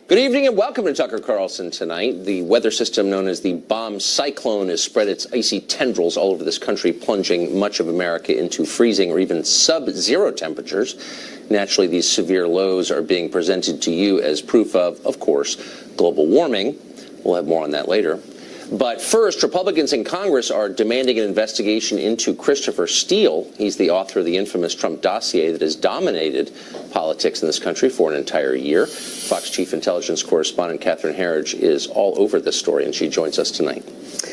Good evening and welcome to Tucker Carlson tonight. The weather system known as the bomb cyclone has spread its icy tendrils all over this country, plunging much of America into freezing or even sub-zero temperatures. Naturally, these severe lows are being presented to you as proof of course, global warming. We'll have more on that later. But first, Republicans in Congress are demanding an investigation into Christopher Steele. He's the author of the infamous Trump dossier that has dominated politics in this country for an entire year. Fox Chief Intelligence Correspondent Catherine Herridge is all over this story, and she joins us tonight.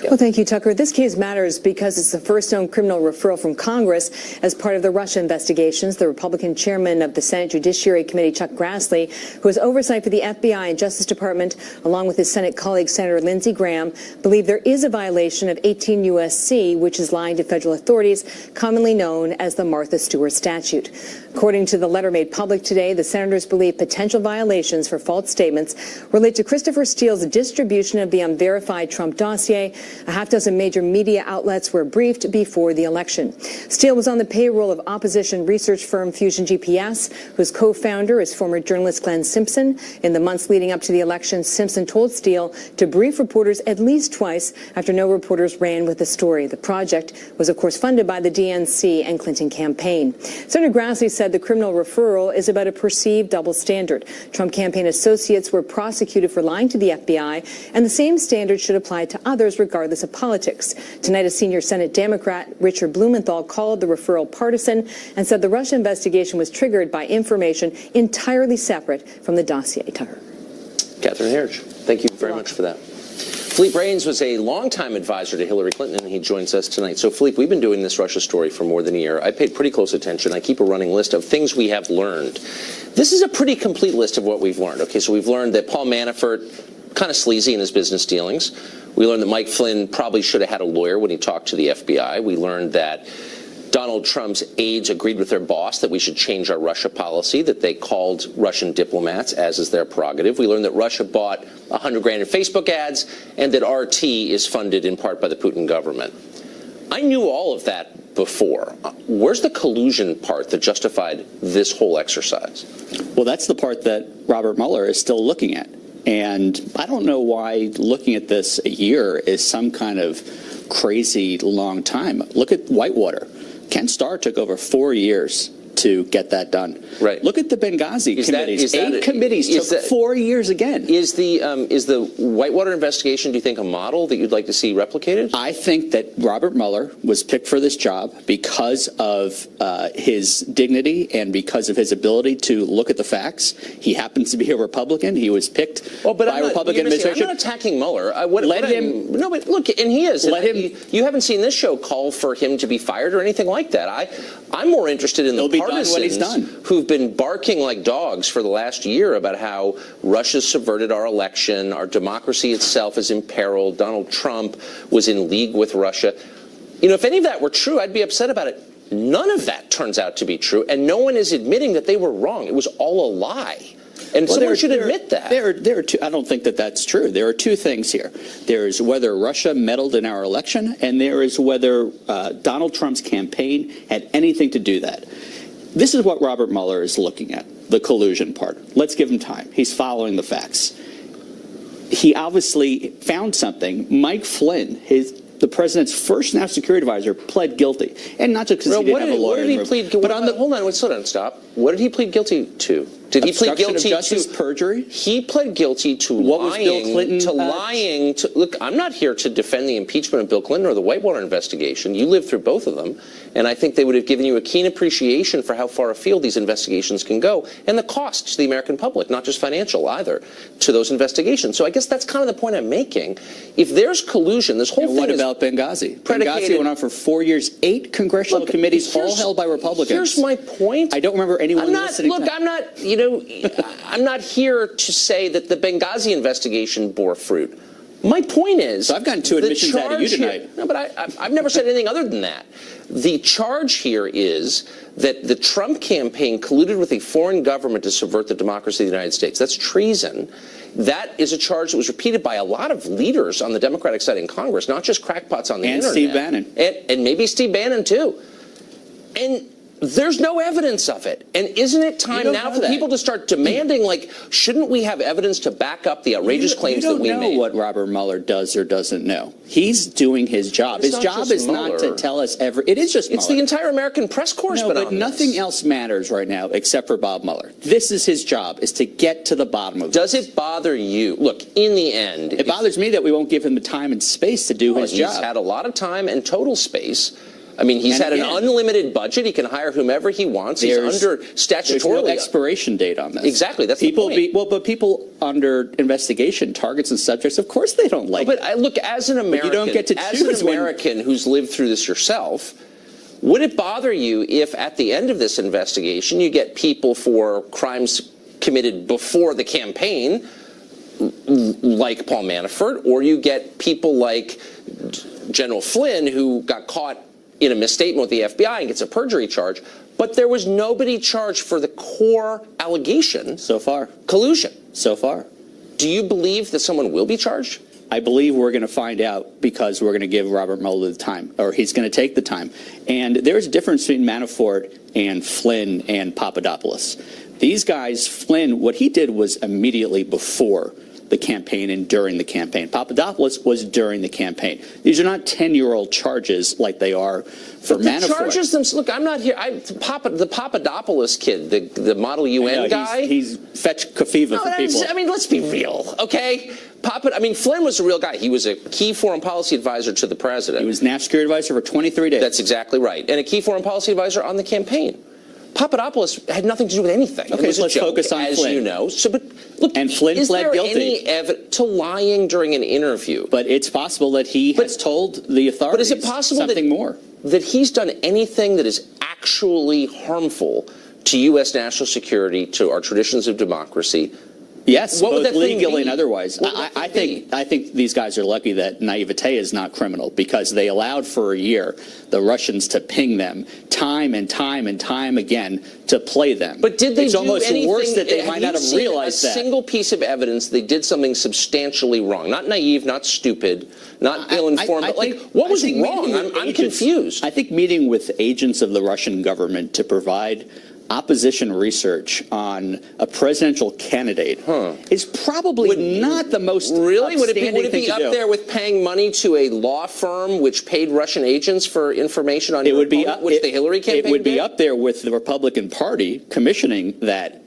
Yeah. Well, thank you, Tucker. This case matters because it's the first known criminal referral from Congress as part of the Russia investigations. The Republican chairman of the Senate Judiciary Committee, Chuck Grassley, who has oversight for the FBI and Justice Department, along with his Senate colleague, Senator Lindsey Graham, believe there is a violation of 18 U.S.C., which is lying to federal authorities, commonly known as the Martha Stewart statute. According to the letter made public today, the senators believe potential violations for false statements relate to Christopher Steele's distribution of the unverified Trump dossier. A half dozen major media outlets were briefed before the election. Steele was on the payroll of opposition research firm Fusion GPS, whose co-founder is former journalist Glenn Simpson. In the months leading up to the election, Simpson told Steele to brief reporters at least twice after no reporters ran with the story. The project was, of course, funded by the DNC and Clinton campaign. Senator Grassley said the criminal referral is about a perceived double standard. Trump campaign associates were prosecuted for lying to the FBI, and the same standard should apply to others regardless of politics. Tonight, a senior Senate Democrat, Richard Blumenthal, called the referral partisan and said the Russia investigation was triggered by information entirely separate from the dossier. Tucker. Catherine Herridge, thank you very much for that. Philippe Reines was a longtime advisor to Hillary Clinton, and he joins us tonight. So, Philippe, we've been doing this Russia story for more than a year. I paid pretty close attention. I keep a running list of things we have learned. This is a pretty complete list of what we've learned. Okay, so we've learned that Paul Manafort, kind of sleazy in his business dealings. We learned that Mike Flynn probably should have had a lawyer when he talked to the FBI. We learned that Donald Trump's aides agreed with their boss that we should change our Russia policy, that they called Russian diplomats, as is their prerogative. We learned that Russia bought $100 grand in Facebook ads, and that RT is funded in part by the Putin government. I knew all of that before. Where's the collusion part that justified this whole exercise? Well, that's the part that Robert Mueller is still looking at. And I don't know why looking at this a year is some kind of crazy long time. Look at Whitewater. Ken Starr took over 4 years to get that done. Right. Look at the Benghazi committees. Eight committees took 4 years again. Is the Whitewater investigation, do you think, a model that you'd like to see replicated? I think that Robert Mueller was picked for this job because of his dignity and because of his ability to look at the facts. He happens to be a Republican. He was picked by a Republican administration. I'm not attacking Mueller. No, but look, and he is. You haven't seen this show call for him to be fired or anything like that. I'm more interested in the partisans who've been barking like dogs for the last year about how Russia's subverted our election, our democracy itself is imperiled, Donald Trump was in league with Russia. You know, if any of that were true, I'd be upset about it. None of that turns out to be true, and no one is admitting that they were wrong. It was all a lie. And someone should admit that. There are two. I don't think that that's true. There are two things here. There is whether Russia meddled in our election, and there is whether Donald Trump's campaign had anything to do that. This is what Robert Mueller is looking at, the collusion part. Let's give him time. He's following the facts. He obviously found something. Mike Flynn, the president's first national security advisor, pled guilty. And not just because he didn't have a lawyer. What did he plead guilty to? Hold on, slow down, stop. What did he plead guilty to? Did he plead guilty to perjury? He pled guilty to lying. Look, I'm not here to defend the impeachment of Bill Clinton or the Whitewater investigation. You lived through both of them, and I think they would have given you a keen appreciation for how far afield these investigations can go and the cost to the American public, not just financial either, to those investigations. So I guess that's kind of the point I'm making. If there's collusion, this whole thing is... What about Benghazi? Benghazi went on for 4 years, 8 congressional committees, all held by Republicans. Here's my point. I don't remember anyone listening. Look, I'm not here to say that the Benghazi investigation bore fruit. My point is... So I've gotten 2 admissions out of you tonight. No, but I've never said anything other than that. The charge here is that the Trump campaign colluded with a foreign government to subvert the democracy of the United States. That's treason. That is a charge that was repeated by a lot of leaders on the Democratic side in Congress, not just crackpots on the internet. And Steve Bannon. And maybe Steve Bannon, too. And There's no evidence of it. And isn't it time now for people to start demanding, like, shouldn't we have evidence to back up the outrageous claims that we made? You don't know what Robert Mueller does or doesn't know. He's doing his job. His job is not to tell us it is just Mueller. It's the entire American press corps. No, but nothing else matters right now except for Bob Mueller. This is his job, is to get to the bottom of it. Does it bother you? Look, in the end... It bothers me that we won't give him the time and space to do his job. He's had a lot of time and total space. I mean, he's had an unlimited budget. He can hire whomever he wants. He's under statutorily. There's no expiration date on this. Exactly. That's the point. But people under investigation, targets and subjects, of course they don't like it. But look, as an American, you don't get to choose who's lived through this yourself, would it bother you if at the end of this investigation you get people for crimes committed before the campaign, like Paul Manafort, or you get people like General Flynn, who got caught in a misstatement with the FBI and gets a perjury charge, but there was nobody charged for the core allegation. So far. Collusion. So far. Do you believe that someone will be charged? I believe we're going to find out because we're going to give Robert Mueller the time, or he's going to take the time. And there's a difference between Manafort and Flynn and Papadopoulos. These guys, Flynn, what he did was immediately before the campaign and during the campaign. Papadopoulos was during the campaign. These are not 10-year-old charges like they are for Manafort. The charges themselves, look, I'm not here. The Papadopoulos kid, the Model UN guy. He's fetch Kafiva for people. I mean, let's be real, okay? Flynn was a real guy. He was a key foreign policy advisor to the president. He was national security advisor for 23 days. That's exactly right. And a key foreign policy advisor on the campaign. Papadopoulos had nothing to do with anything. Okay, so let's focus on Flynn. As you know. Look, and Flynn pled guilty. Is there any evidence to lying during an interview? But it's possible that he has told the authorities but is it possible something more. That he's done anything that is actually harmful to U.S. national security, to our traditions of democracy? Yes, what would both that legally and be? otherwise. I think these guys are lucky that naivete is not criminal, because they allowed for a year the Russians to ping them time and time and time again to play them. But did they it's do almost anything, worse that they might not have realized that. A single piece of evidence they did something substantially wrong? Not naive, not stupid, not ill-informed. But like, what was wrong? I'm confused. I think meeting with agents of the Russian government to provide opposition research on a presidential candidate is probably not the most really would it be up there with paying money to a law firm which paid Russian agents for information on which the Hillary campaign it would be up there with the Republican Party commissioning that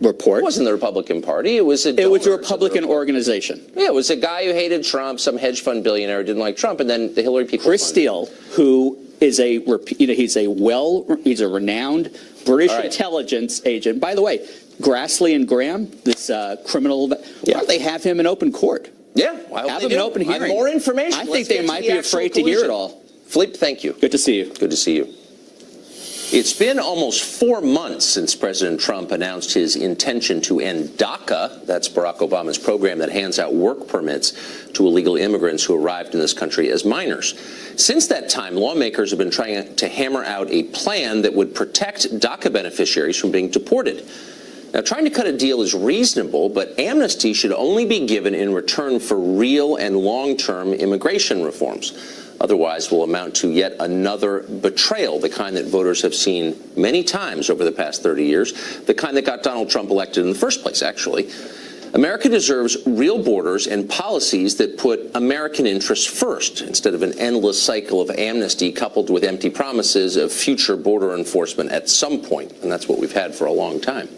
report. It wasn't the Republican Party. It was a Republican organization. Yeah, it was a guy who hated Trump, some hedge fund billionaire who didn't like Trump, and then the Hillary people. Chris Steele, who is he's a renowned British intelligence agent. By the way, Grassley and Graham, this criminal, why don't they have him in open court? Yeah, have him in open hearing. More information. I think they might be afraid to hear it all. Philippe, thank you. Good to see you. Good to see you. It's been almost 4 months since President Trump announced his intention to end DACA. That's Barack Obama's program that hands out work permits to illegal immigrants who arrived in this country as minors. Since that time, lawmakers have been trying to hammer out a plan that would protect DACA beneficiaries from being deported. Now, trying to cut a deal is reasonable, but amnesty should only be given in return for real and long-term immigration reforms. Otherwise, will amount to yet another betrayal, the kind that voters have seen many times over the past 30 years, the kind that got Donald Trump elected in the first place, actually. America deserves real borders and policies that put American interests first, instead of an endless cycle of amnesty coupled with empty promises of future border enforcement at some point, and that's what we've had for a long time.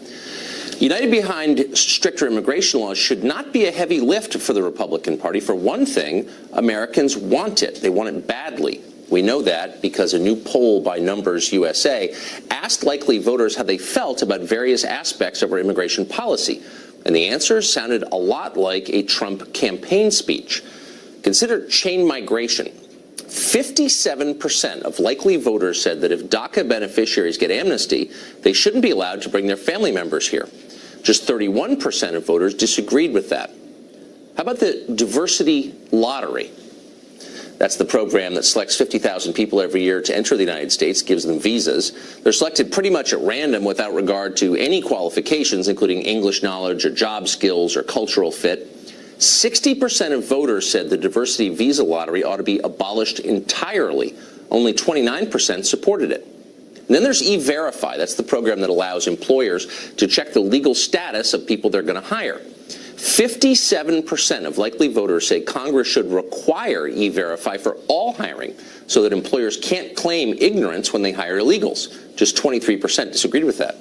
United behind stricter immigration laws should not be a heavy lift for the Republican Party. For one thing, Americans want it. They want it badly. We know that because a new poll by Numbers USA asked likely voters how they felt about various aspects of our immigration policy. And the answers sounded a lot like a Trump campaign speech. Consider chain migration. 57% of likely voters said that if DACA beneficiaries get amnesty, they shouldn't be allowed to bring their family members here. Just 31% of voters disagreed with that. How about the diversity lottery? That's the program that selects 50,000 people every year to enter the United States, gives them visas. They're selected pretty much at random without regard to any qualifications, including English knowledge or job skills or cultural fit. 60% of voters said the diversity visa lottery ought to be abolished entirely. Only 29% supported it. And then there's E-Verify. That's the program that allows employers to check the legal status of people they're going to hire. 57% of likely voters say Congress should require E-Verify for all hiring so that employers can't claim ignorance when they hire illegals. Just 23% disagreed with that.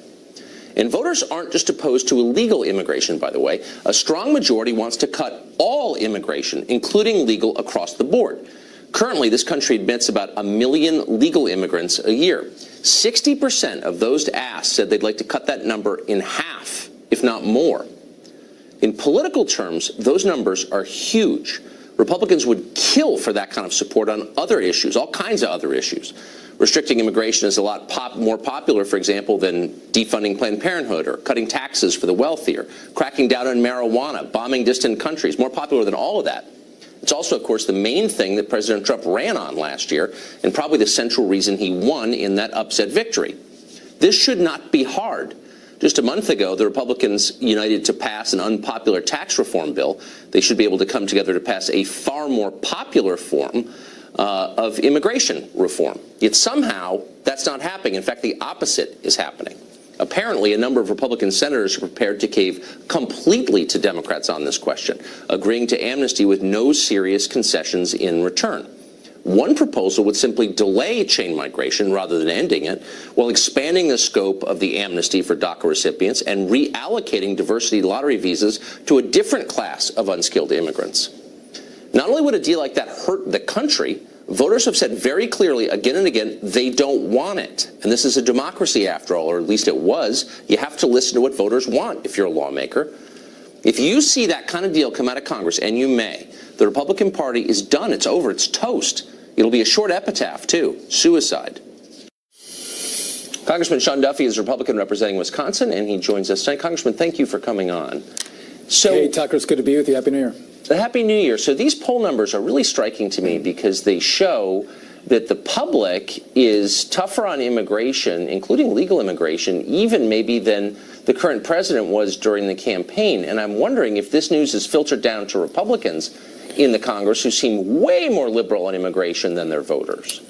And voters aren't just opposed to illegal immigration, by the way. A strong majority wants to cut all immigration, including legal, across the board. Currently, this country admits about 1 million legal immigrants a year. 60% of those asked said they'd like to cut that number in half, if not more. In political terms, those numbers are huge. Republicans would kill for that kind of support on other issues, all kinds of other issues. Restricting immigration is a lot more popular, for example, than defunding Planned Parenthood or cutting taxes for the wealthy or cracking down on marijuana, bombing distant countries, more popular than all of that. It's also, of course, the main thing that President Trump ran on last year and probably the central reason he won in that upset victory. This should not be hard. Just a month ago, the Republicans united to pass an unpopular tax reform bill. They should be able to come together to pass a far more popular form of immigration reform. Yet somehow that's not happening. In fact, the opposite is happening. Apparently, a number of Republican senators are prepared to cave completely to Democrats on this question, agreeing to amnesty with no serious concessions in return. One proposal would simply delay chain migration rather than ending it, while expanding the scope of the amnesty for DACA recipients and reallocating diversity lottery visas to a different class of unskilled immigrants. Not only would a deal like that hurt the country, voters have said very clearly again and again they don't want it. And this is a democracy after all, or at least it was. You have to listen to what voters want if you're a lawmaker. If you see that kind of deal come out of Congress, and you may, the Republican Party is done. It's over. It's toast. It'll be a short epitaph, too. Suicide. Congressman Sean Duffy is a Republican representing Wisconsin, and he joins us tonight. Congressman, thank you for coming on. Hey, Tucker, it's good to be with you. Happy New Year. Happy New Year. So these poll numbers are really striking to me because they show that the public is tougher on immigration, including legal immigration, even maybe than the current president was during the campaign. And I'm wondering if this news is filtered down to Republicans in the Congress who seem way more liberal on immigration than their voters.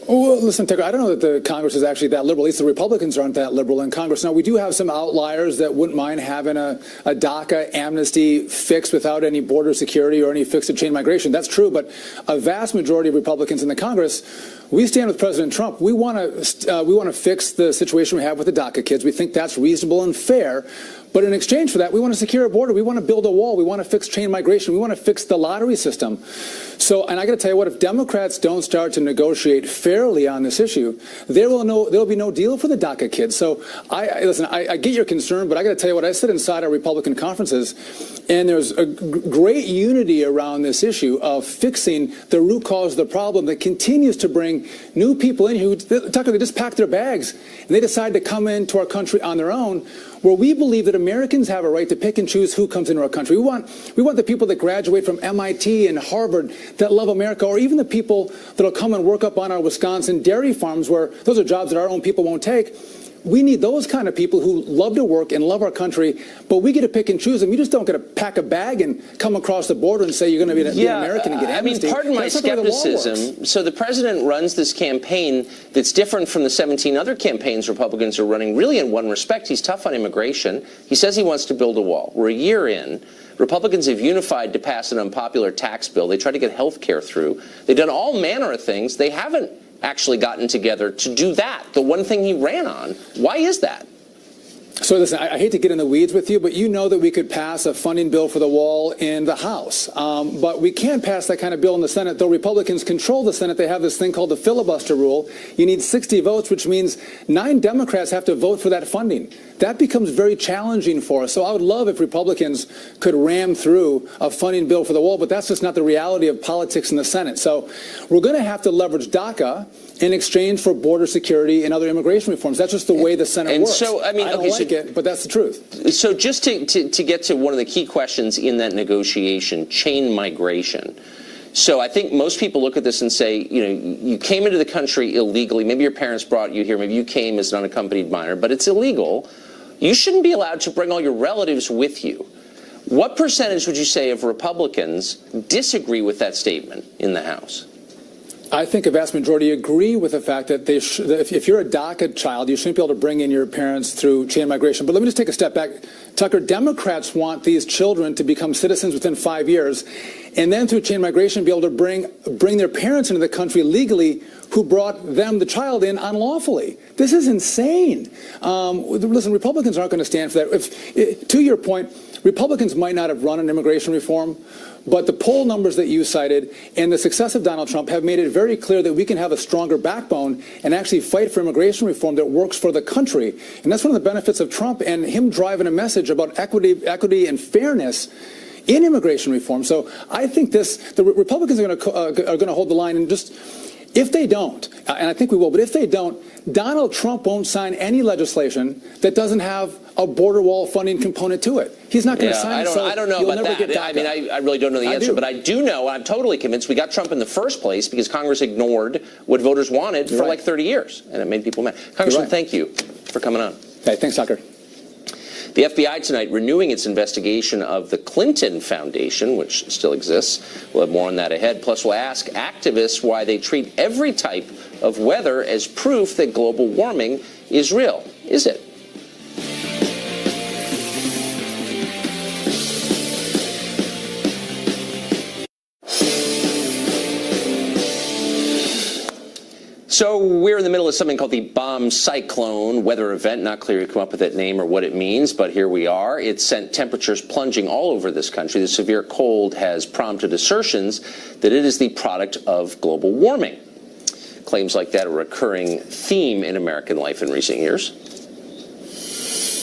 Well, listen, Tucker, I don't know that the Congress is actually that liberal. At least the Republicans aren't that liberal in Congress. Now, we do have some outliers that wouldn't mind having a DACA amnesty fix without any border security or any fix to chain migration. That's true. But a vast majority of Republicans in the Congress, we stand with President Trump. We want to fix the situation we have with the DACA kids. We think that's reasonable and fair. But in exchange for that, we want to secure a border. We want to build a wall. We want to fix chain migration. We want to fix the lottery system. So, and I got to tell you what, if Democrats don't start to negotiate fairly on this issue, there will be no deal for the DACA kids. So, I get your concern, but I got to tell you what, I sit inside our Republican conferences, and there's a great unity around this issue of fixing the root cause of the problem that continues to bring new people in who, Tucker, they just pack their bags and they decide to come into our country on their own, where we believe that Americans have a right to pick and choose who comes into our country. We want the people that graduate from MIT and Harvard that love America, or even the people that will come and work up on our Wisconsin dairy farms, where those are jobs that our own people won't take. We need those kind of people who love to work and love our country, but we get to pick and choose them. You just don't get to pack a bag and come across the border and say you're going to be an American and get amnesty. I mean, pardon my skepticism. So the president runs this campaign that's different from the 17 other campaigns Republicans are running, really in one respect. He's tough on immigration. He says he wants to build a wall. We're a year in. Republicans have unified to pass an unpopular tax bill. They tried to get health care through. They've done all manner of things. They haven't actually gotten together to do that, the one thing he ran on. Why is that? So listen, I hate to get in the weeds with you, but you know that we could pass a funding bill for the wall in the House. But we can't pass that kind of bill in the Senate. Though Republicans control the Senate, they have this thing called the filibuster rule. You need 60 votes, which means 9 Democrats have to vote for that funding. That becomes very challenging for us. So I would love if Republicans could ram through a funding bill for the wall, but that's just not the reality of politics in the Senate. So we're going to have to leverage DACA in exchange for border security and other immigration reforms. That's just the way the Senate works. So, I mean, I don't like it, but that's the truth. So just to get to one of the key questions in that negotiation, chain migration. So I think most people look at this and say, you know, you came into the country illegally. Maybe your parents brought you here. Maybe you came as an unaccompanied minor, but it's illegal. You shouldn't be allowed to bring all your relatives with you. What percentage would you say of Republicans disagree with that statement in the House? I think a vast majority agree with the fact that that if you're a DACA child, you shouldn't be able to bring in your parents through chain migration. But let me just take a step back. Tucker, Democrats want these children to become citizens within 5 years, and then through chain migration be able to bring their parents into the country legally who brought the child in unlawfully. This is insane. Listen, Republicans aren't going to stand for that. To your point, Republicans might not have run on immigration reform, but the poll numbers that you cited and the success of Donald Trump have made it very clear that we can have a stronger backbone and actually fight for immigration reform that works for the country. And that's one of the benefits of Trump and him driving a message about equity and fairness in immigration reform. So I think the Republicans are going to hold the line, and just if they don't, and I think we will, but if they don't, Donald Trump won't sign any legislation that doesn't have a border wall funding component to it. He's not going to sign it. I don't know about that. I mean, I really don't know the answer, but I do know, I'm totally convinced we got Trump in the first place because Congress ignored what voters wanted for like 30 years, and it made people mad. Congressman, thank you for coming on. Hey, thanks, Tucker. The FBI tonight renewing its investigation of the Clinton Foundation, which still exists. We'll have more on that ahead. Plus, we'll ask activists why they treat every type of weather as proof that global warming is real. Is it? So we're in the middle of something called the bomb cyclone weather event. Not clear to come up with that name or what it means, but here we are. It sent temperatures plunging all over this country. The severe cold has prompted assertions that it is the product of global warming. Claims like that are a recurring theme in American life in recent years.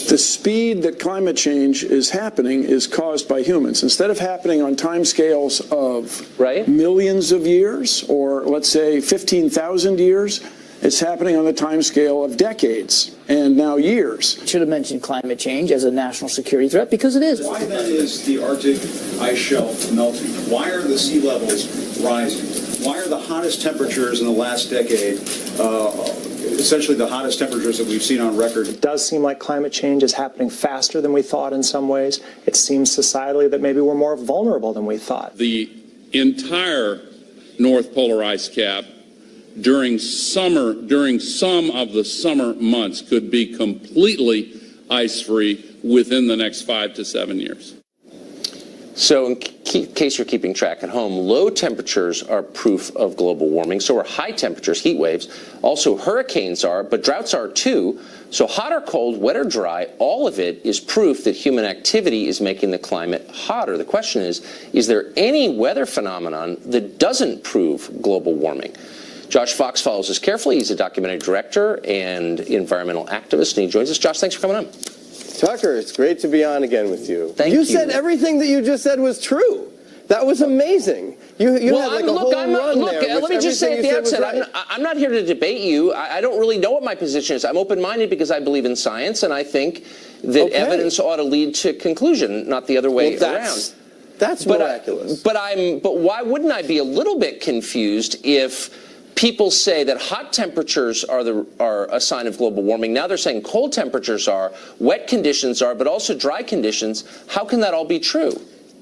The speed that climate change is happening is caused by humans. Instead of happening on timescales of millions of years, or let's say 15,000 years, it's happening on the timescale of decades and now years. Should have mentioned climate change as a national security threat because it is. Why then is the Arctic ice shelf melting? Why are the sea levels rising? Why are the hottest temperatures in the last decade essentially the hottest temperatures that we've seen on record? It does seem like climate change is happening faster than we thought in some ways. It seems societally that maybe we're more vulnerable than we thought. The entire North Polar ice cap during some of the summer months could be completely ice-free within the next 5 to 7 years. So in case you're keeping track at home, low temperatures are proof of global warming. So are high temperatures, heat waves. Also hurricanes are, but droughts are too. So hot or cold, wet or dry, all of it is proof that human activity is making the climate hotter. The question is there any weather phenomenon that doesn't prove global warming? Josh Fox follows us carefully. He's a documentary director and environmental activist, and he joins us. Josh, thanks for coming on. Tucker, it's great to be on again with you. Thank you. You said everything that you just said was true. That was amazing. You had like a whole run there. Let me just say at the outset, I'm not here to debate you. I don't really know what my position is. I'm open-minded because I believe in science, and I think that evidence ought to lead to conclusion, not the other way around. That's miraculous. But why wouldn't I be a little bit confused if people say that hot temperatures are a sign of global warming? Now they're saying cold temperatures are, wet conditions are, but also dry conditions. How can that all be true?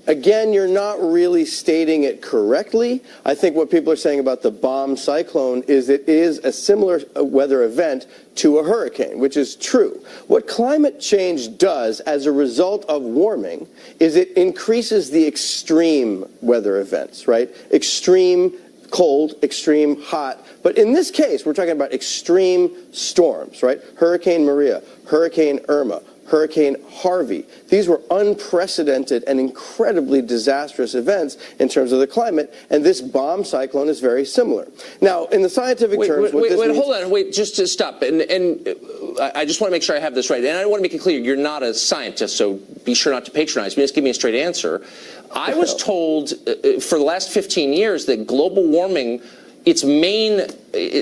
Again, you're not really stating it correctly. I think what people are saying about the bomb cyclone is it is a similar weather event to a hurricane, which is true. What climate change does as a result of warming is it increases the extreme weather events, right? Extreme cold, extreme hot. But in this case, we're talking about extreme storms, right? Hurricane Maria, Hurricane Irma, Hurricane Harvey. These were unprecedented and incredibly disastrous events in terms of the climate, and this bomb cyclone is very similar. Now, in the scientific terms, just to stop. And I just want to make sure I have this right. And I want to make it clear, you're not a scientist, so be sure not to patronize me. Just give me a straight answer. I was told for the last 15 years that global warming, its main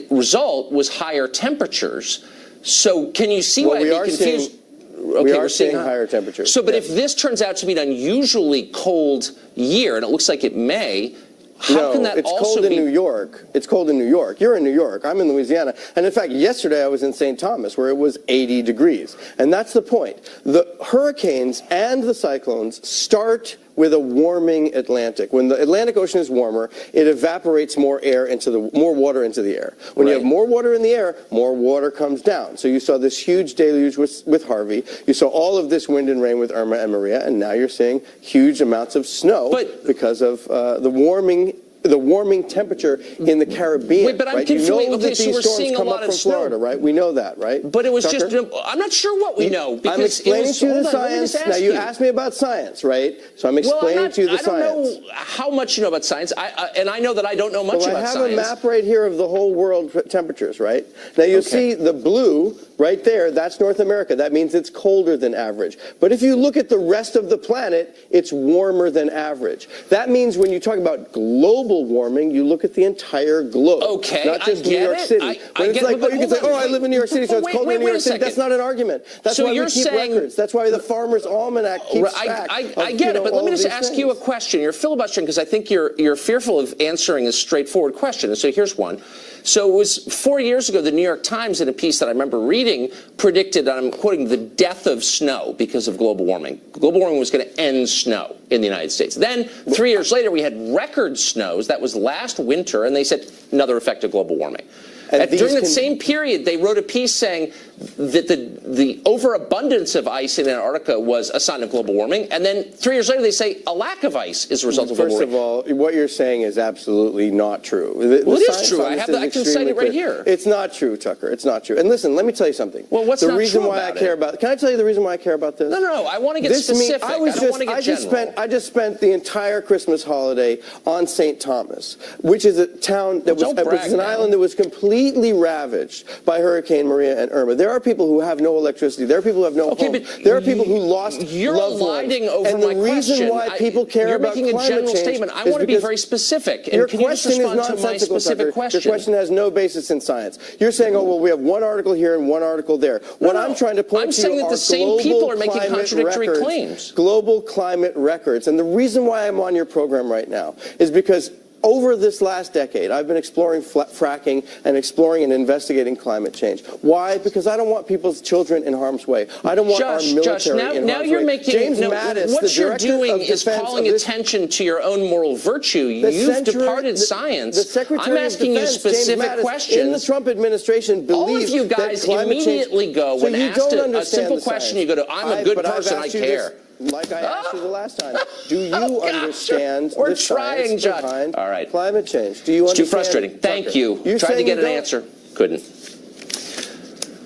result was higher temperatures. So can you see why I'd be confused? We are seeing higher temperatures. So, but if this turns out to be an unusually cold year, and it looks like it may, how can that also be? It's cold in New York. It's cold in New York. You're in New York. I'm in Louisiana. And in fact, yesterday I was in St. Thomas where it was 80 degrees. And that's the point. The hurricanes and the cyclones start with a warming Atlantic. When the Atlantic Ocean is warmer, it evaporates more water into the air. When you have more water in the air, more water comes down. So you saw this huge deluge with Harvey. You saw all of this wind and rain with Irma and Maria, and now you're seeing huge amounts of snow because of the warming temperature in the Caribbean. Wait, but I'm right? confused. You know Okay, that so these we're storms seeing a come lot up of from snow. Florida, right? We know that, right? But it was Tucker? just, I'm not sure what we know. Because I'm explaining to you the hold on, let me just science. ask Now, you asked me about science, right? So I'm explaining to you the science. I don't know how much you know about science, and I know that I don't know much about science. I have a map right here of the whole world temperatures, right? Now, you'll see the blue right there. That's North America. That means it's colder than average. But if you look at the rest of the planet, it's warmer than average. That means when you talk about global warming, you look at the entire globe. Okay, not just New York City. When it's like, you can say, I live in New York City, so it's colder in New York City. That's not an argument. That's why we keep records. That's why the Farmer's Almanac keeps track. I get it, but let me just ask you a question. You're filibustering because I think you're fearful of answering a straightforward question. And so here's one. So it was 4 years ago, the New York Times, in a piece that I remember reading, predicted, and I'm quoting, the death of snow because of global warming. Global warming was going to end snow in the United States. Then 3 years later, we had record snows. That was last winter, and they said another effect of global warming. During that same period, they wrote a piece saying that the overabundance of ice in Antarctica was a sign of global warming. And then 3 years later, they say a lack of ice is a result of global warming. First of all, what you're saying is absolutely not true. Well, it is true. I can cite it right here. It's not true, Tucker. It's not true. And listen, let me tell you something. Well, what's not true about it? Can I tell you the reason why I care about this? No. I want to get specific. I don't want to get general. I just spent the entire Christmas holiday on St. Thomas, which is a town that was an island that was completely ravaged by Hurricane Maria and Irma. There are people who have no electricity. There are people who have no home. There are people who lost loved ones. You're eliding over and my the reason why people care about climate change. You're making a general statement. I want to be very specific. Your question is nonsensical, Tucker. Your question has no basis in science. You're saying, oh, well, we have one article here and one article there. What I'm trying to point to saying that the same people are making contradictory claims. Global climate records. And the reason why I'm on your program right now is because over this last decade, I've been exploring fracking and exploring and investigating climate change. Why? Because I don't want people's children in harm's way. I don't want our military in harm's way. James Mattis, what you're doing is calling attention to your own moral virtue. You've departed science. The Secretary I'm asking you specific questions. In the Trump administration believes all of you guys immediately go when asked a simple question. You go to, I'm a good person, I care. Like I asked you the last time, do you understand the science behind climate change? Do you understand? It's too frustrating. Thank you. Tried to get an answer. Couldn't.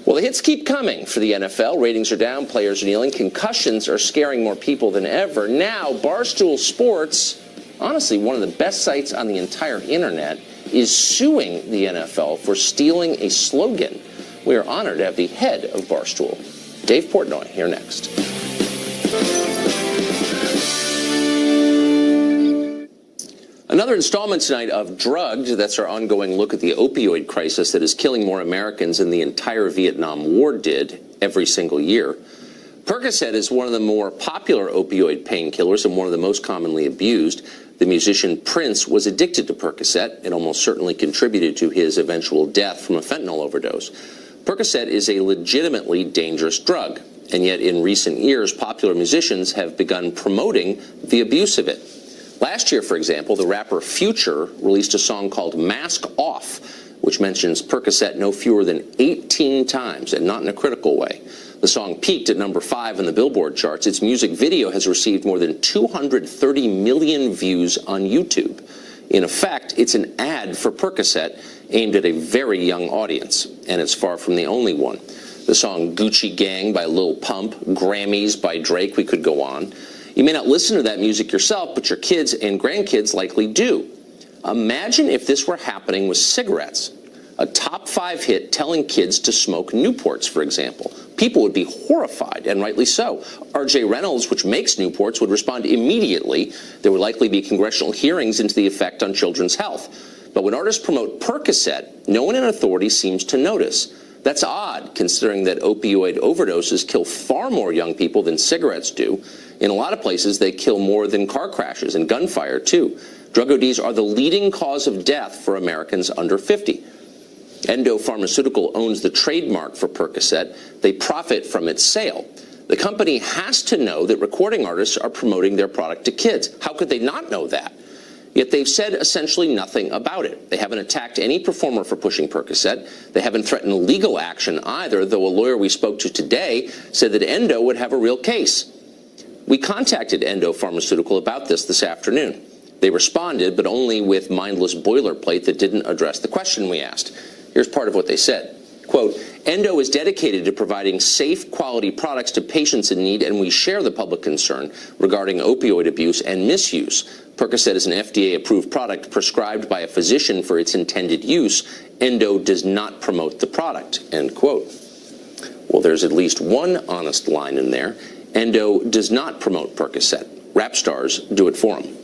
Well, the hits keep coming for the NFL. Ratings are down. Players are kneeling. Concussions are scaring more people than ever. Now, Barstool Sports, honestly, one of the best sites on the entire internet, is suing the NFL for stealing a slogan. We are honored to have the head of Barstool, Dave Portnoy, here next. Another installment tonight of Drugged. That's our ongoing look at the opioid crisis that is killing more Americans than the entire Vietnam War did every single year. Percocet is one of the more popular opioid painkillers and one of the most commonly abused. The musician Prince was addicted to Percocet. It almost certainly contributed to his eventual death from a fentanyl overdose. Percocet is a legitimately dangerous drug, and yet in recent years, popular musicians have begun promoting the abuse of it. Last year, for example, the rapper Future released a song called Mask Off, which mentions Percocet no fewer than 18 times, and not in a critical way. The song peaked at number 5 in the Billboard charts. Its music video has received more than 230 million views on YouTube. In effect, it's an ad for Percocet aimed at a very young audience, and it's far from the only one. The song Gucci Gang by Lil Pump, Grammys by Drake, we could go on. You may not listen to that music yourself, but your kids and grandkids likely do. Imagine if this were happening with cigarettes. A top 5 hit telling kids to smoke Newports, for example. People would be horrified, and rightly so. R.J. Reynolds, which makes Newports, would respond immediately. There would likely be congressional hearings into the effect on children's health. But when artists promote Percocet, no one in authority seems to notice. That's odd, considering that opioid overdoses kill far more young people than cigarettes do. In a lot of places, they kill more than car crashes and gunfire, too. Drug ODs are the leading cause of death for Americans under 50. Endo Pharmaceutical owns the trademark for Percocet. They profit from its sale. The company has to know that recording artists are promoting their product to kids. How could they not know that? Yet they've said essentially nothing about it. They haven't attacked any performer for pushing Percocet. They haven't threatened legal action either, though a lawyer we spoke to today said that Endo would have a real case. We contacted Endo Pharmaceutical about this afternoon. They responded, but only with mindless boilerplate that didn't address the question we asked. Here's part of what they said. Quote, Endo is dedicated to providing safe, quality products to patients in need, and we share the public concern regarding opioid abuse and misuse. Percocet is an FDA-approved product prescribed by a physician for its intended use. Endo does not promote the product, end quote. Well, there's at least one honest line in there. Endo does not promote Percocet. Rap stars do it for him.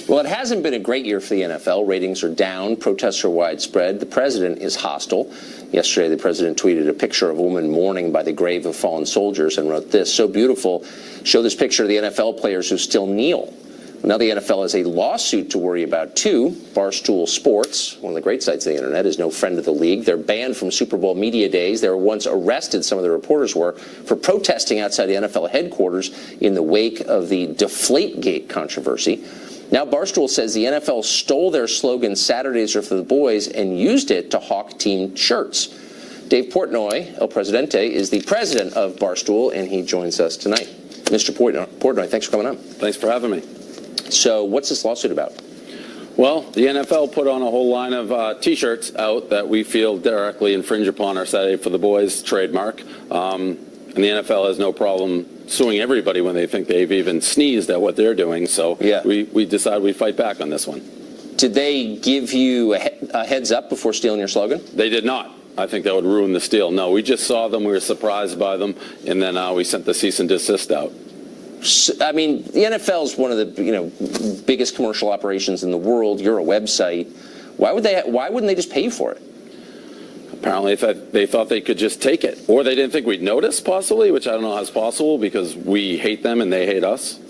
Well, it hasn't been a great year for the NFL. Ratings are down. Protests are widespread. The president is hostile. Yesterday, the president tweeted a picture of a woman mourning by the grave of fallen soldiers and wrote this, "So beautiful. Show this picture of the NFL players who still kneel." Now the NFL has a lawsuit to worry about, too. Barstool Sports, one of the great sites of the internet, is no friend of the league. They're banned from Super Bowl media days. They were once arrested, some of the reporters were, for protesting outside the NFL headquarters in the wake of the Deflategate controversy. Now Barstool says the NFL stole their slogan, Saturdays are for the boys, and used it to hawk team shirts. Dave Portnoy, El Presidente, is the president of Barstool, and he joins us tonight. Mr. Portnoy, thanks for coming on. Thanks for having me. So what's this lawsuit about? Well, the NFL put on a whole line of T-shirts out that we feel directly infringe upon our Saturday for the Boys trademark. And the NFL has no problem suing everybody when they think they've even sneezed at what they're doing. So yeah, we decided we'd fight back on this one. Did they give you a heads up before stealing your slogan? They did not. I think that would ruin the steal. No, we just saw them. We were surprised by them. And then we sent the cease and desist out. I mean, the NFL is one of the biggest commercial operations in the world. You're a website. Why wouldn't they just pay you for it? Apparently they thought they could just take it. Or they didn't think we'd notice, possibly, which I don't know how it's possible because we hate them and they hate us.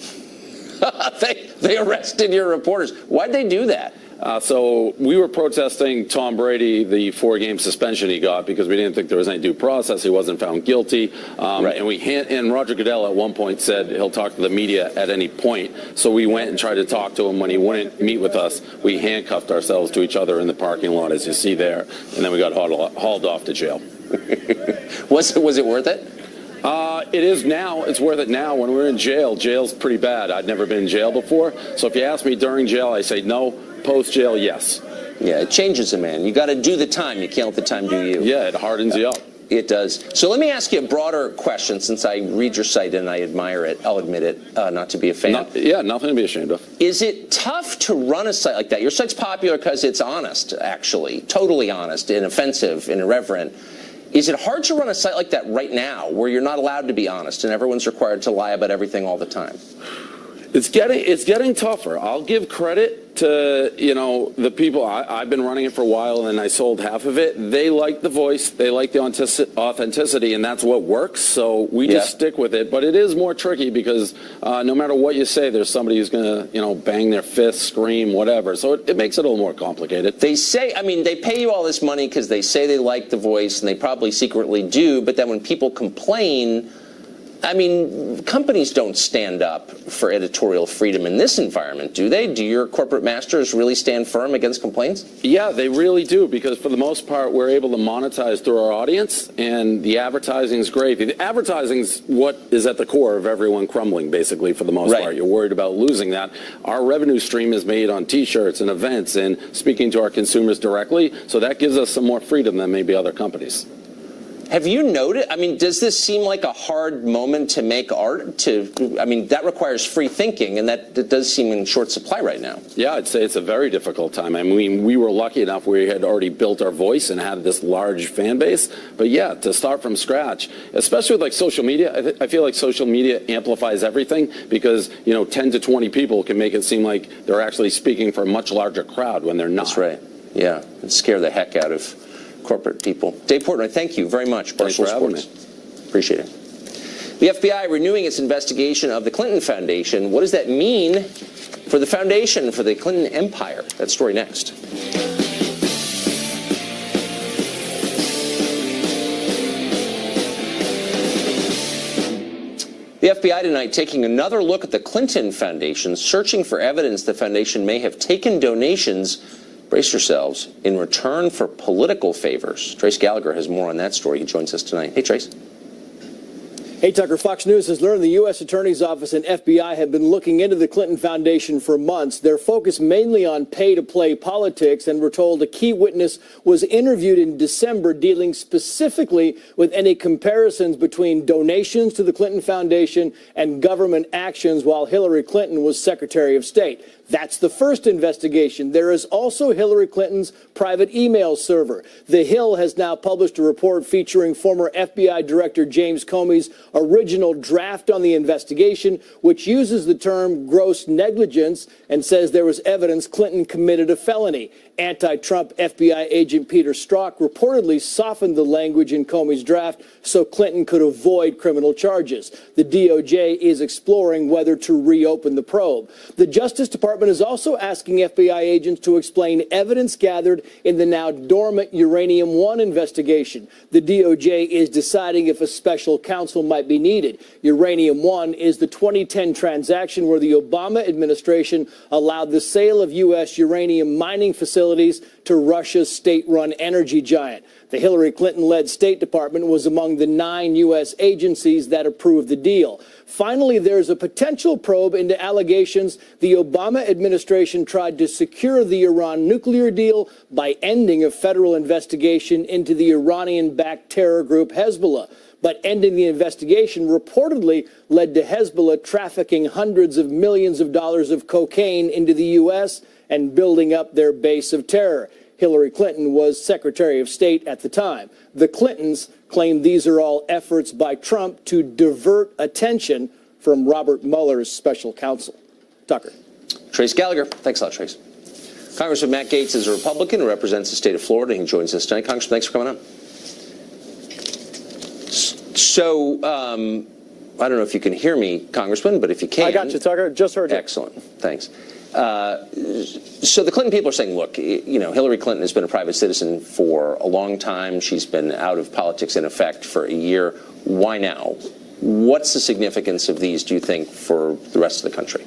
They arrested your reporters. Why'd they do that? So we were protesting Tom Brady, the 4-game suspension he got because we didn't think there was any due process. He wasn't found guilty. Right. And Roger Goodell at one point said he'll talk to the media at any point. So we went and tried to talk to him when he wouldn't meet with us. We handcuffed ourselves to each other in the parking lot, as you see there. And then we got hauled off to jail. Was it worth it? It is now. It's worth it now. When we're in jail, jail's pretty bad. I'd never been in jail before. So if you ask me during jail, I say no. Post-jail, yes. Yeah, it changes a man. You got to do the time. You can't let the time do you. Yeah, it hardens you up. It does. So let me ask you a broader question, since I read your site and I admire it. I'll admit it, not to be a fan. Nothing to be ashamed of. Is it tough to run a site like that? Your site's popular because it's honest, actually. Totally honest, inoffensive, and irreverent. Is it hard to run a site like that right now, where you're not allowed to be honest and everyone's required to lie about everything all the time? It's getting tougher. I'll give credit to, the people. I've been running it for a while, and I sold half of it. They like the voice. They like the authenticity, and that's what works. So we just stick with it. But it is more tricky because no matter what you say, there's somebody who's going to, bang their fist, scream, whatever. So it makes it a little more complicated. They say, they pay you all this money because they say they like the voice, and they probably secretly do. But then when people complain, companies don't stand up for editorial freedom in this environment, do they? Do your corporate masters really stand firm against complaints? Yeah, they really do, because for the most part, we're able to monetize through our audience, and the advertising is great. The advertising is what is at the core of everyone crumbling, basically, for the most part. You're worried about losing that. Our revenue stream is made on T-shirts and events and speaking to our consumers directly, so that gives us some more freedom than maybe other companies. Have you noted, does this seem like a hard moment to make art? That requires free thinking, and that does seem in short supply right now. Yeah, I'd say it's a very difficult time. We were lucky enough we had already built our voice and had this large fan base. But yeah, to start from scratch, especially with social media, I feel like social media amplifies everything because, 10 to 20 people can make it seem like they're actually speaking for a much larger crowd when they're not. That's right. Yeah, it'd scare the heck out of corporate people. Dave Portnoy, thank you very much. Thanks for having me. Appreciate it. The FBI renewing its investigation of the Clinton Foundation. What does that mean for the foundation, for the Clinton empire? That story next. The FBI tonight taking another look at the Clinton Foundation, searching for evidence the foundation may have taken donations, brace yourselves, in return for political favors. Trace Gallagher has more on that story. He joins us tonight. Hey, Trace. Hey, Tucker, Fox News has learned the U.S. Attorney's Office and FBI have been looking into the Clinton Foundation for months. They're focused mainly on pay-to-play politics, and we're told a key witness was interviewed in December dealing specifically with any comparisons between donations to the Clinton Foundation and government actions while Hillary Clinton was Secretary of State. That's the first investigation. There is also Hillary Clinton's private email server. The Hill has now published a report featuring former FBI Director James Comey's original draft on the investigation, which uses the term gross negligence and says there was evidence Clinton committed a felony. Anti-Trump FBI agent Peter Strzok reportedly softened the language in Comey's draft so Clinton could avoid criminal charges. The DOJ is exploring whether to reopen the probe. The Justice Department is also asking FBI agents to explain evidence gathered in the now dormant Uranium One investigation. The DOJ is deciding if a special counsel might be needed. Uranium One is the 2010 transaction where the Obama administration allowed the sale of U.S. uranium mining facilities to Russia's state-run energy giant. The Hillary Clinton-led State Department was among the 9 U.S. agencies that approved the deal. Finally, there's a potential probe into allegations the Obama administration tried to secure the Iran nuclear deal by ending a federal investigation into the Iranian-backed terror group Hezbollah. But ending the investigation reportedly led to Hezbollah trafficking hundreds of millions of dollars of cocaine into the U.S. and building up their base of terror. Hillary Clinton was Secretary of State at the time. The Clintons claim these are all efforts by Trump to divert attention from Robert Mueller's special counsel. Tucker. Trace Gallagher. Thanks a lot, Trace. Congressman Matt Gaetz is a Republican who represents the state of Florida. He joins us tonight. Congressman, thanks for coming on. So, I don't know if you can hear me, Congressman, but if you can. I got you, Tucker. Just heard you. Excellent. Thanks. So the Clinton people are saying, look, you know, Hillary Clinton has been a private citizen for a long time. She's been out of politics, in effect, for a year. Why now? What's the significance of these, do you think, for the rest of the country?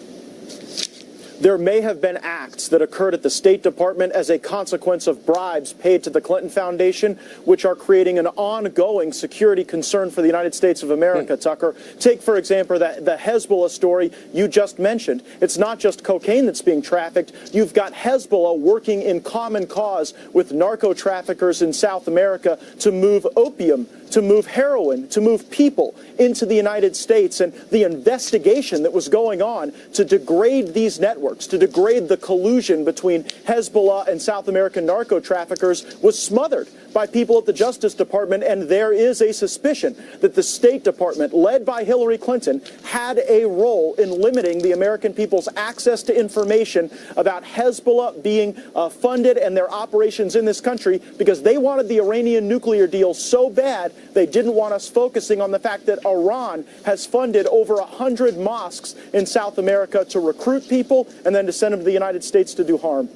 There may have been acts that occurred at the State Department as a consequence of bribes paid to the Clinton Foundation, which are creating an ongoing security concern for the United States of America, Tucker. Take, for example, the Hezbollah story you just mentioned. It's not just cocaine that's being trafficked. You've got Hezbollah working in common cause with narco traffickers in South America to move opium, to move heroin, to move people into the United States. And the investigation that was going on to degrade these networks, to degrade the collusion between Hezbollah and South American narco traffickers was smothered by people at the Justice Department. And there is a suspicion that the State Department, led by Hillary Clinton, had a role in limiting the American people's access to information about Hezbollah being funded and their operations in this country because they wanted the Iranian nuclear deal so bad they didn't want us focusing on the fact that Iran has funded over 100 mosques in South America to recruit people and then to send them to the United States to do harm.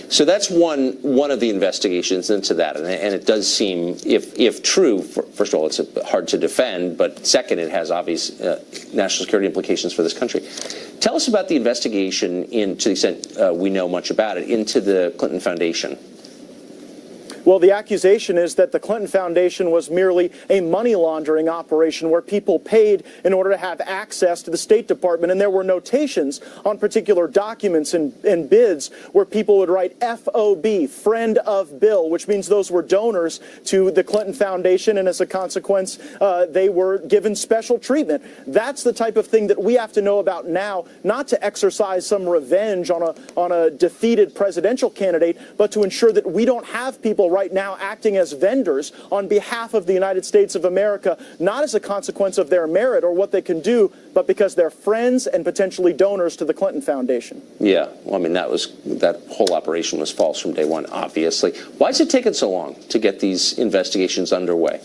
So that's one of the investigations into that, and it does seem, if true, first of all, it's hard to defend, but second, it has obvious national security implications for this country. Tell us about the investigation, to the extent we know much about it, into the Clinton Foundation. Well, the accusation is that the Clinton Foundation was merely a money laundering operation where people paid in order to have access to the State Department. And there were notations on particular documents and bids where people would write FOB, friend of Bill, which means those were donors to the Clinton Foundation. And as a consequence, they were given special treatment. That's the type of thing that we have to know about now, not to exercise some revenge on a defeated presidential candidate, but to ensure that we don't have people right now acting as vendors on behalf of the United States of America, not as a consequence of their merit or what they can do, but because they're friends and potentially donors to the Clinton Foundation. Yeah, well, I mean, that whole operation was false from day one, obviously. Why is it taking so long to get these investigations underway?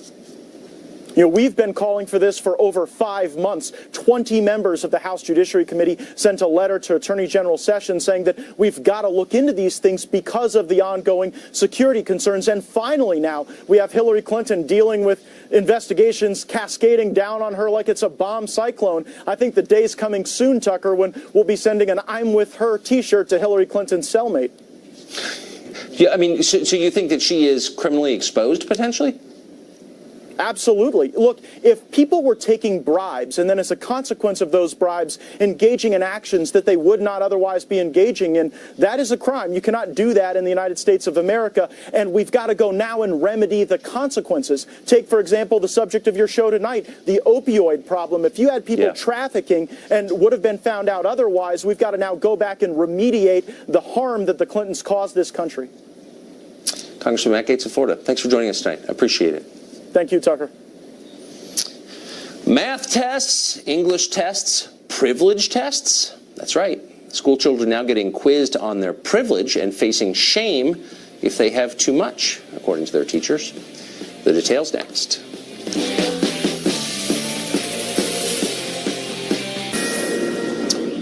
You know, we've been calling for this for over 5 months. 20 members of the House Judiciary Committee sent a letter to Attorney General Sessions saying that we've got to look into these things because of the ongoing security concerns. And finally now, we have Hillary Clinton dealing with investigations cascading down on her like it's a bomb cyclone. I think the day's coming soon, Tucker, when we'll be sending an I'm with her t-shirt to Hillary Clinton's cellmate. Yeah, I mean, so you think that she is criminally exposed potentially? Absolutely. Look, if people were taking bribes and then as a consequence of those bribes engaging in actions that they would not otherwise be engaging in, that is a crime. You cannot do that in the United States of America, and we've got to go now and remedy the consequences. Take, for example, the subject of your show tonight, the opioid problem. If you had people trafficking and would have been found out otherwise, we've got to now go back and remediate the harm that the Clintons caused this country. Congressman Matt Gaetz of Florida, thanks for joining us tonight. I appreciate it. Thank you, Tucker. Math tests, English tests, privilege tests. That's right. School children now getting quizzed on their privilege and facing shame if they have too much, according to their teachers. The details next.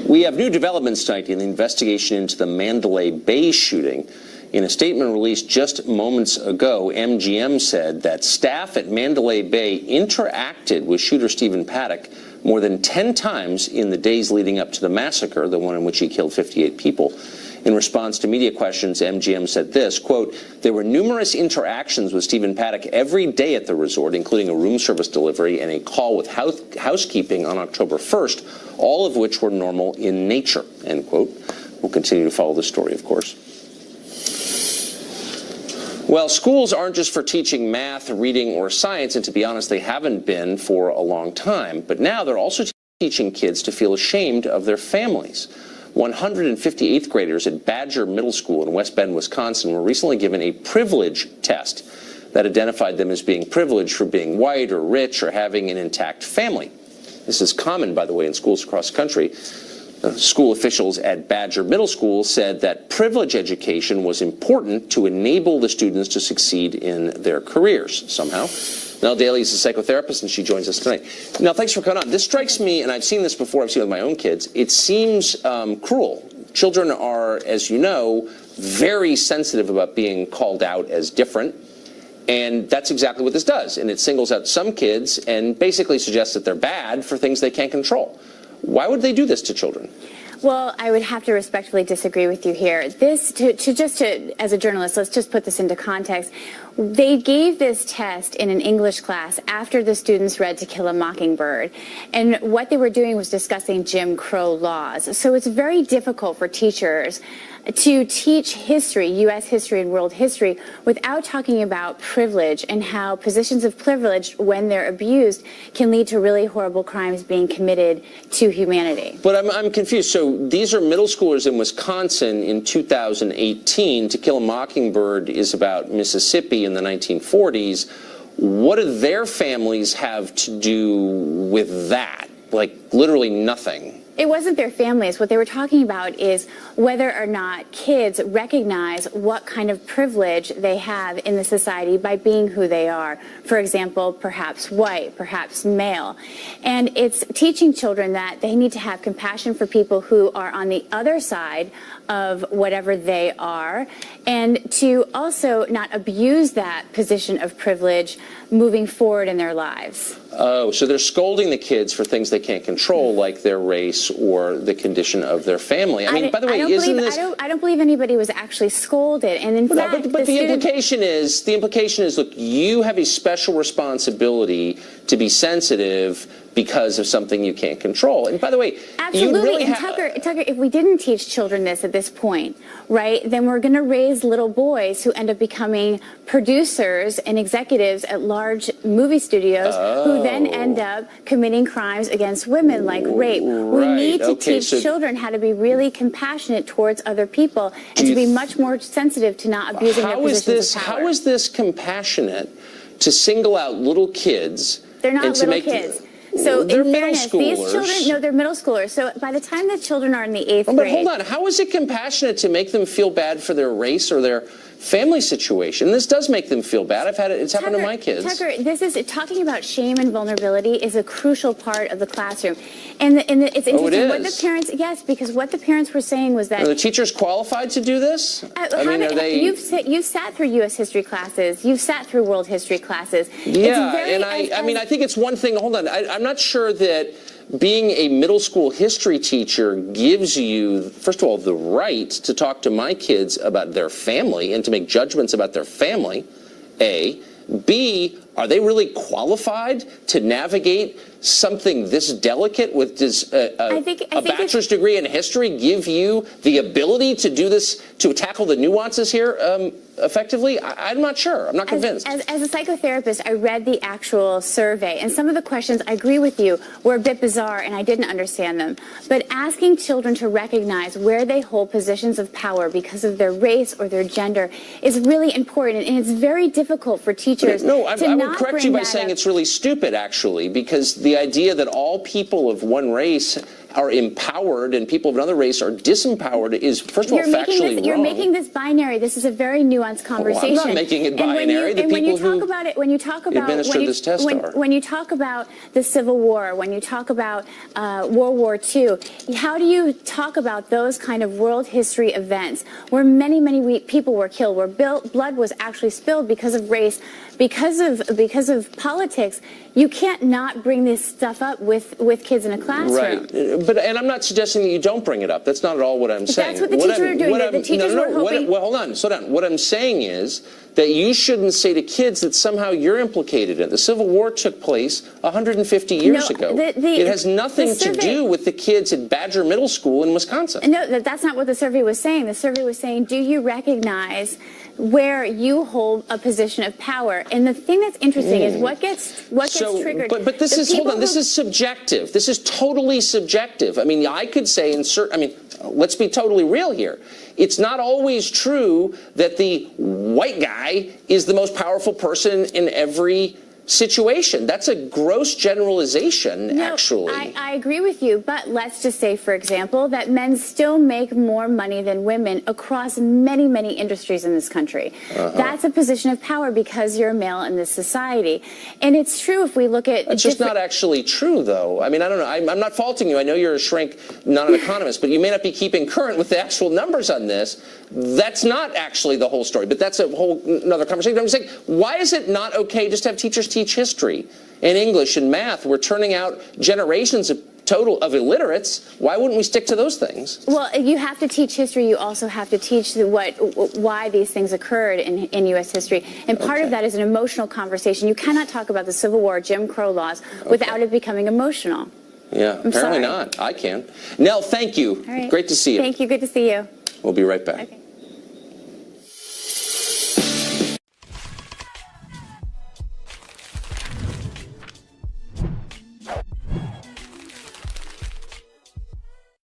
We have new developments tonight in the investigation into the Mandalay Bay shooting. In a statement released just moments ago, MGM said that staff at Mandalay Bay interacted with shooter Stephen Paddock more than 10 times in the days leading up to the massacre, the one in which he killed 58 people. In response to media questions, MGM said this, quote, there were numerous interactions with Stephen Paddock every day at the resort, including a room service delivery and a call with housekeeping on October 1st, all of which were normal in nature, end quote. We'll continue to follow this story, of course. Well, schools aren't just for teaching math, reading, or science, and to be honest, they haven't been for a long time. But now they're also teaching kids to feel ashamed of their families. 158th graders at Badger Middle School in West Bend, Wisconsin, were recently given a privilege test that identified them as being privileged for being white or rich or having an intact family. This is common, by the way, in schools across the country. School officials at Badger Middle School said that privilege education was important to enable the students to succeed in their careers somehow. Nell Daly is a psychotherapist, and she joins us tonight. Now, thanks for coming on. This strikes me, and I've seen this before, I've seen it with my own kids, it seems cruel. Children are, as you know, very sensitive about being called out as different, and that's exactly what this does. And it singles out some kids and basically suggests that they're bad for things they can't control. Why would they do this to children? Well, I would have to respectfully disagree with you here. This, as a journalist, let's just put this into context. They gave this test in an English class after the students read To Kill a Mockingbird. And what they were doing was discussing Jim Crow laws. So it's very difficult for teachers to teach history, U.S. history and world history, without talking about privilege and how positions of privilege, when they're abused, can lead to really horrible crimes being committed to humanity. But I'm confused. So these are middle schoolers in Wisconsin in 2018. To Kill a Mockingbird is about Mississippi in the 1940s. What do their families have to do with that? Like, literally nothing. It wasn't their families. What they were talking about is whether or not kids recognize what kind of privilege they have in the society by being who they are. For example, perhaps white, perhaps male. And it's teaching children that they need to have compassion for people who are on the other side of whatever they are, and to also not abuse that position of privilege moving forward in their lives. Oh, so they're scolding the kids for things they can't control, like their race or the condition of their family. I mean, by the way, isn't this... I don't believe anybody was actually scolded, and in fact... But the implication is, look, you have a special responsibility to be sensitive because of something you can't control. And by the way, absolutely. You really and Tucker, if we didn't teach children this at this point, right, then we're going to raise little boys who end up becoming producers and executives at large movie studios who then end up committing crimes against women like rape. We need to teach children how to be really compassionate towards other people and to be much more sensitive to not abusing their positions of power. How is this compassionate to single out little kids? They're not little kids. So they're in fairness, middle schoolers. These children, no, they're middle schoolers. So by the time the children are in the 8th grade. But hold on, how is it compassionate to make them feel bad for their race or their family situation. This does make them feel bad. It's happened to my kids. Tucker, this is talking about shame and vulnerability is a crucial part of the classroom, and it's interesting what the parents. Yes, because what the parents were saying was that are the teachers qualified to do this? I mean, are they? You've sat through U.S. history classes. You've sat through world history classes. Yeah, and I mean, I think it's one thing. Hold on, I'm not sure that being a middle school history teacher gives you, first of all, the right to talk to my kids about their family and to make judgments about their family, A. B, are they really qualified to navigate something this delicate? With does a bachelor's degree in history give you the ability to do this, to tackle the nuances here effectively? I'm not sure. I'm not convinced. As a psychotherapist, I read the actual survey, and some of the questions, I agree with you, were a bit bizarre, and I didn't understand them. But asking children to recognize where they hold positions of power because of their race or their gender is really important, and it's very difficult for teachers No, I to would correct you by saying it's really stupid, actually, because the idea that all people of one race are empowered and people of another race are disempowered is, first of all, factually wrong. You're making this binary. This is a very nuanced conversation. I'm not making it binary. When you talk about the Civil War, when you talk about World War II, how do you talk about those kind of world history events where many people were killed, where blood was actually spilled because of race, because of politics? You can't not bring this stuff up with kids in a classroom. Right. And I'm not suggesting that you don't bring it up. That's not at all what I'm saying. That's what the teachers are doing. The teachers were hoping. Well, hold on. Slow down. What I'm saying is that you shouldn't say to kids that somehow you're implicated in it. The Civil War took place 150 years ago. It has nothing to do with the kids at Badger Middle School in Wisconsin. No, that's not what the survey was saying. The survey was saying, do you recognize where you hold a position of power? And the thing that's interesting is what gets triggered. But this is, hold on, this is subjective. This is totally subjective. I mean, I could say let's be totally real here. It's not always true that the white guy is the most powerful person in every situation. That's a gross generalization, actually. I agree with you, but let's just say, for example, that men still make more money than women across many industries in this country. That's a position of power because you're a male in this society. And it's true if we look at... That's just not actually true, though. I mean, I don't know. I'm not faulting you. I know you're a shrink, not an economist, but you may not be keeping current with the actual numbers on this. That's not actually the whole story, but that's a whole another conversation. I'm saying, why is it not okay just to have teachers teach history and English and math? We're turning out generations of illiterates. Why wouldn't we stick to those things? Well, you have to teach history. You also have to teach why these things occurred in U.S. history. And part of that is an emotional conversation. You cannot talk about the Civil War, Jim Crow laws, without it becoming emotional. Yeah, apparently not. I can. Nell, thank you. All right. Great to see you. Thank you. Good to see you. We'll be right back. Okay.